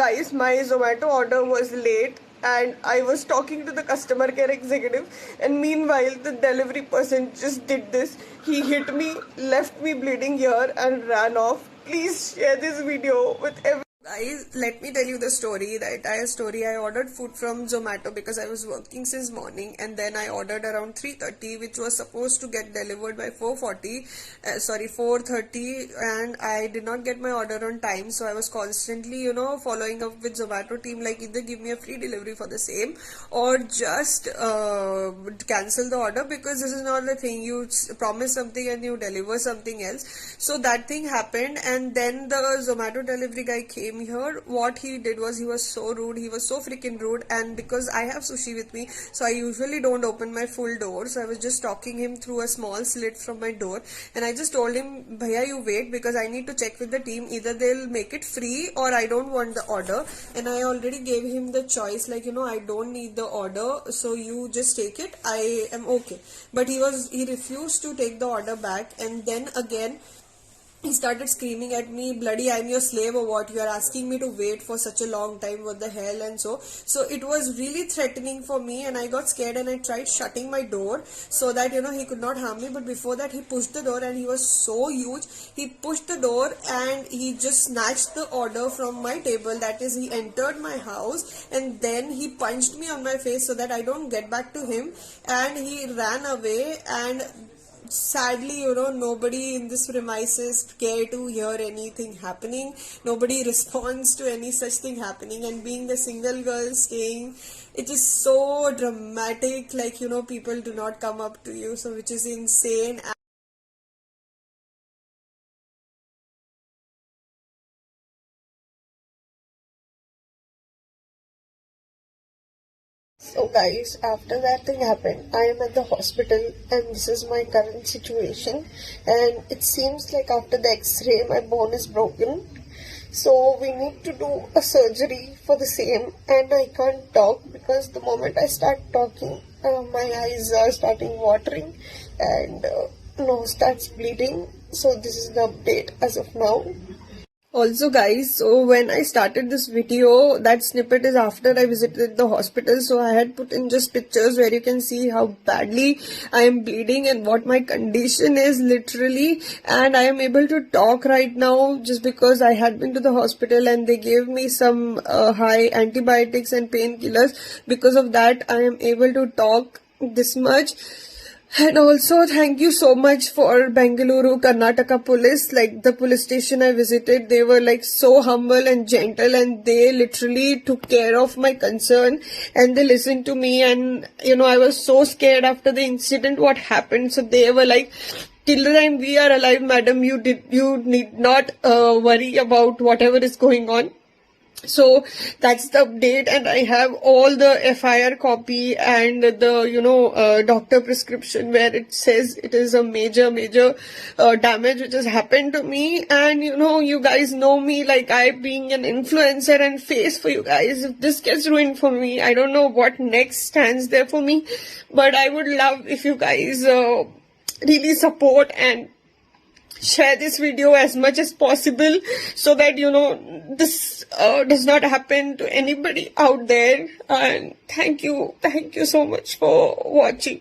guys, my Zomato order was late and I was talking to the customer care executive, and meanwhile the delivery person just did this. He hit me, left me bleeding here and ran off. Please share this video with everyone. Guys, let me tell you the story, the entire story. I ordered food from Zomato because I was working since morning, and then I ordered around 3:30, which was supposed to get delivered by 4:30, and I did not get my order on time. So I was constantly, following up with Zomato team, like either give me a free delivery for the same or just cancel the order, because this is not the thing. You promise something and you deliver something else. So that thing happened, and then the Zomato delivery guy came here. What he did was, he was so rude. He was so freaking rude. And because I have sushi with me, so I usually don't open my full door, so I was just talking him through a small slit from my door, and I just told him, bhaiya, you wait, because I need to check with the team. Either they'll make it free or I don't want the order. And I already gave him the choice, like, I don't need the order, so you just take it, I am okay. But he refused to take the order back. And then again he started screaming at me, bloody, I'm your slave or what? You are asking me to wait for such a long time, what the hell? And so it was really threatening for me, and I got scared and I tried shutting my door so that, he could not harm me. But before that, he pushed the door, and he was so huge. He pushed the door and he just snatched the order from my table. That is, he entered my house and then he punched me on my face so that I don't get back to him, and he ran away. And sadly, nobody in this premises care to hear anything happening. Nobody responds to any such thing happening. And being the single girl staying, it is so dramatic, like, people do not come up to you, so which is insane. So guys, after that thing happened, I am at the hospital, and this is my current situation. And it seems like after the x-ray, my bone is broken. So we need to do a surgery for the same, and I can't talk because the moment I start talking, my eyes are starting watering and nose starts bleeding. So this is the update as of now. Also guys, so when I started this video, that snippet is after I visited the hospital, so I had put in just pictures where you can see how badly I am bleeding and what my condition is literally. And I am able to talk right now just because I had been to the hospital and they gave me some high antibiotics and painkillers. Because of that, I am able to talk this much. And also, thank you so much for Bengaluru, Karnataka police. Like, the police station I visited, they were like so humble and gentle, and they literally took care of my concern and they listened to me. And, I was so scared after the incident, what happened. So they were like, till the time we are alive, madam, you need not worry about whatever is going on. So that's the update, and I have all the FIR copy and the doctor prescription where it says it is a major damage which has happened to me. And you guys know me, like, I being an influencer and face for you guys. If this gets ruined for me, I don't know what next stands there for me, but I would love if you guys really support and share this video as much as possible so that this does not happen to anybody out there. And thank you so much for watching.